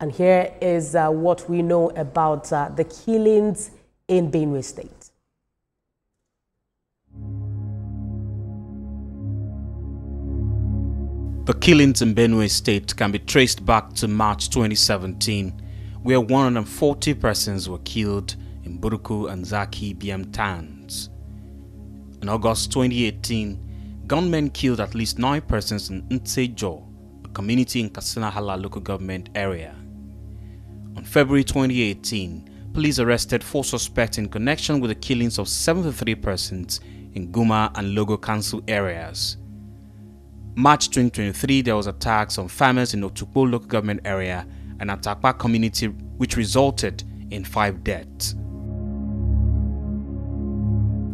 And here is what we know about the killings in Benue State. The killings in Benue State can be traced back to March 2017, where 140 persons were killed in Buruku and Zaki BM towns. In August 2018, gunmen killed at least 9 persons in Ntsejo, a community in Katsina-Hala local government area. On February 2018, police arrested 4 suspects in connection with the killings of 73 persons in Guma and Logo Council areas. March 2023, there was attacks on farmers in Otukpo local government area and Atakpa community, which resulted in 5 deaths.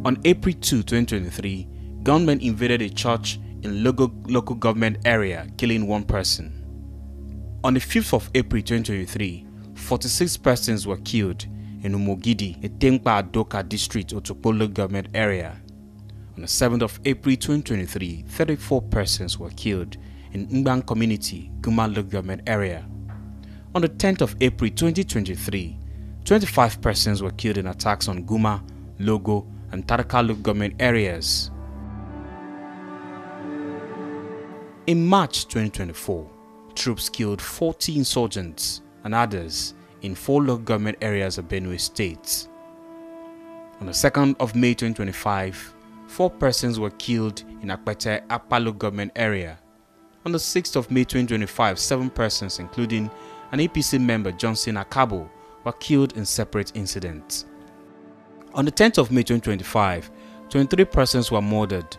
On April 2, 2023, gunmen invaded a church in Logo local government area, killing 1 person. On the 5th of April 2023, 46 persons were killed in Umogidi, a Tempa Adoka district, Otukpo local government area. On the 7th of April 2023, 34 persons were killed in Ngbang community, Guma local government area. On the 10th of April 2023, 25 persons were killed in attacks on Guma, Logo, and Taraka local government areas. In March 2024, troops killed 40 insurgents and others in 4 local government areas of Benue State. On the 2nd of May 2025, 4 persons were killed in Akpete Apalo government area. On the 6th of May 2025, 7 persons, including an APC member, Johnson Akabo, were killed in separate incidents. On the 10th of May 2025, 23 persons were murdered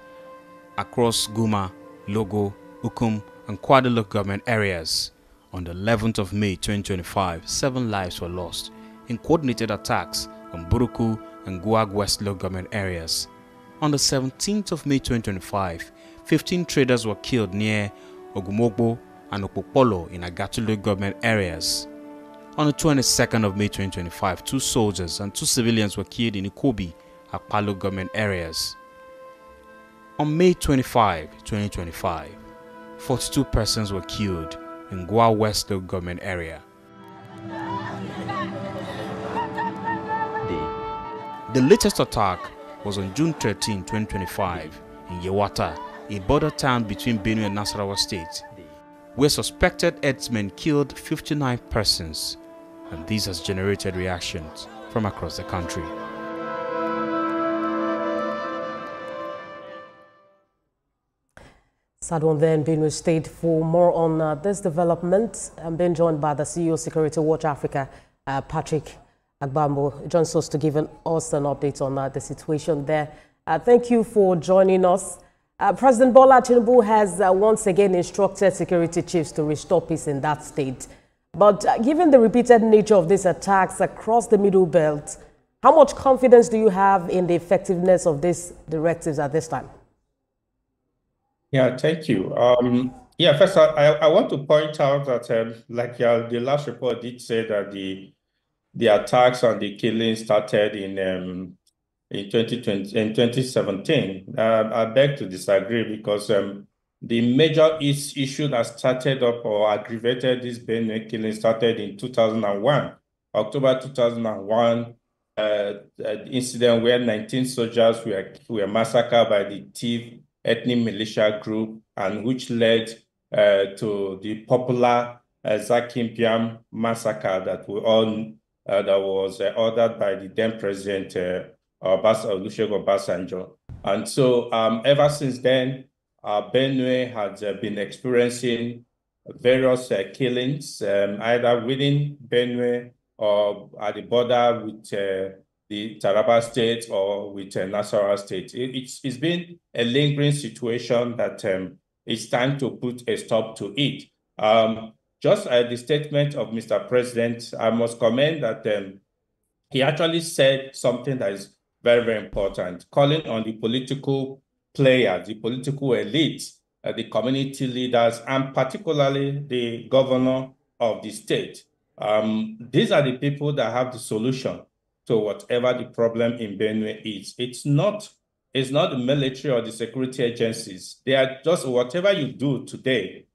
across Guma, Logo, Ukum, and Kwada local government areas. On the 11th of May 2025, 7 lives were lost in coordinated attacks on Buruku and Guag West local government areas. On the 17th of May 2025, 15 traders were killed near Ogumogbo and Okpokpolo in Agatu government areas. On the 22nd of May 2025, 2 soldiers and 2 civilians were killed in Ikobi, Akpalo government areas. On May 25, 2025, 42 persons were killed in Gua West government area. The latest attack was on June 13, 2025 in Yewata, a border town between Benue and Nasarawa State, where suspected herdsmen killed 59 persons, and this has generated reactions from across the country. Sad one there in Benue State. For more on this development, I'm being joined by the CEO Security Watch Africa, Patrick Agbambu, joins us to give us an update on the situation there. Thank you for joining us. President Bola Tinubu has once again instructed security chiefs to restore peace in that state. But given the repeated nature of these attacks across the Middle Belt, how much confidence do you have in the effectiveness of these directives at this time? Yeah, thank you. First, I want to point out that, the last report did say that the attacks and the killings started in 2017. I beg to disagree because the major issue that started up or aggravated this Benue killing started in 2001, October 2001, incident where 19 soldiers were massacred by the Tiv ethnic militia group, and which led to the popular Zakimpiam massacre that we all that was ordered by the then president Olusegun Obasanjo. And so ever since then, Benue has been experiencing various killings, either within Benue or at the border with the Taraba state or with Nasarawa state. It's been a lingering situation that it's time to put a stop to it. Just the statement of Mr. President, I must comment that he actually said something that is very, very important, calling on the political players, the political elites, the community leaders, and particularly the governor of the state. These are the people that have the solution to whatever the problem in Benue is. It's not the military or the security agencies. They are just whatever you do today,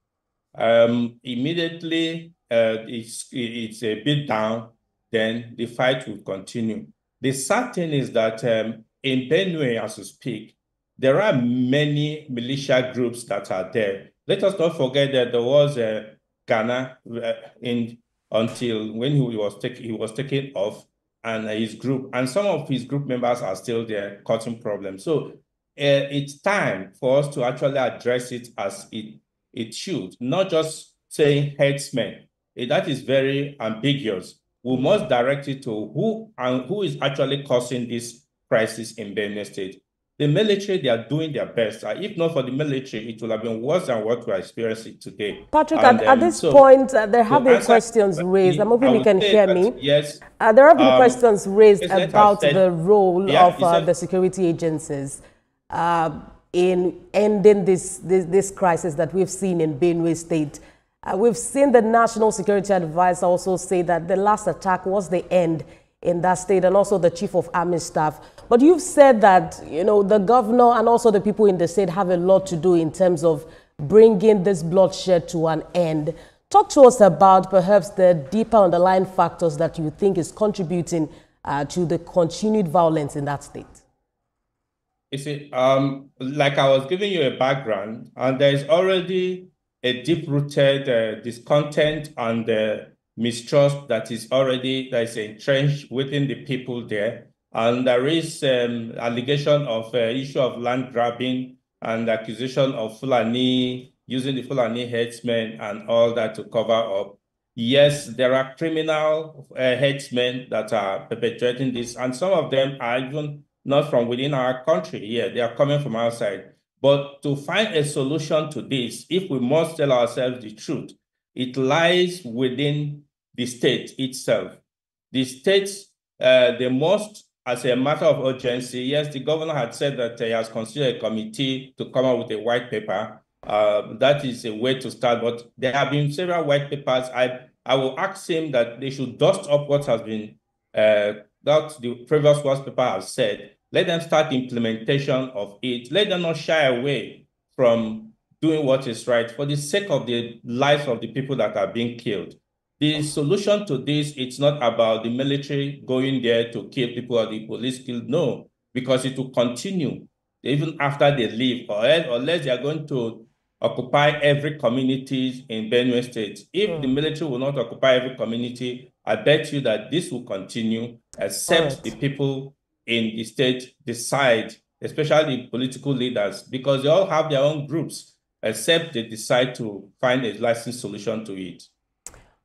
immediately it's a bit down, then the fight will continue. The sad thing is that in Benue, as we speak, there are many militia groups that are there. Let us not forget that there was Ghana until when he was taken off, and his group, and some of his group members are still there causing problems. So it's time for us to actually address it as it should, not just saying headsmen. That is very ambiguous. We must direct it to who is actually causing this crisis in Benue State. The military, they are doing their best. If not for the military, it would have been worse than what we are experiencing today. Patrick, at this point, there have been questions raised. I'm hoping you can hear me. Yes. There have been questions raised about the role of the security agencies in ending this crisis that we've seen in Benue State. We've seen the National Security Advisor also say that the last attack was the end in that state, and also the Chief of Army Staff. But you've said that, you know, the governor and also the people in the state have a lot to do in terms of bringing this bloodshed to an end. Talk to us about perhaps the deeper underlying factors that you think is contributing to the continued violence in that state. You see, like I was giving you a background, and there is already a deep-rooted discontent and mistrust that is entrenched within the people there. And there is allegation of issue of land grabbing and accusation of Fulani, using the Fulani headsmen and all that to cover up. Yes, there are criminal headsmen that are perpetrating this, and some of them are even not from within our country. Yeah, they are coming from outside. But to find a solution to this, if we must tell ourselves the truth, it lies within the state itself. The states, they must, as a matter of urgency, yes, the governor had said that he has considered a committee to come up with a white paper. That is a way to start, but there have been several white papers. I will ask him that they should dust up what has been, that the previous white paper has said. Let them start implementation of it. Let them not shy away from doing what is right for the sake of the lives of the people that are being killed. The solution to this, it's not about the military going there to kill people or the police killed. No, because it will continue even after they leave, or unless they are going to occupy every community in Benue State. If the military will not occupy every community, I bet you that this will continue, except the people in the state decide, especially political leaders, because they all have their own groups, except they decide to find a lasting solution to it.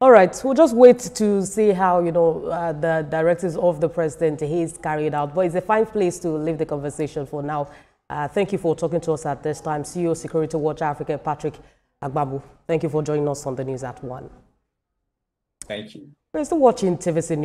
All right, we'll just wait to see how, you know, the directives of the president is carried out. But it's a fine place to leave the conversation for now. Thank you for talking to us at this time. CEO Security Watch Africa, Patrick Agbambu. Thank you for joining us on the news at 1. Thank you. We're still watching TVC News.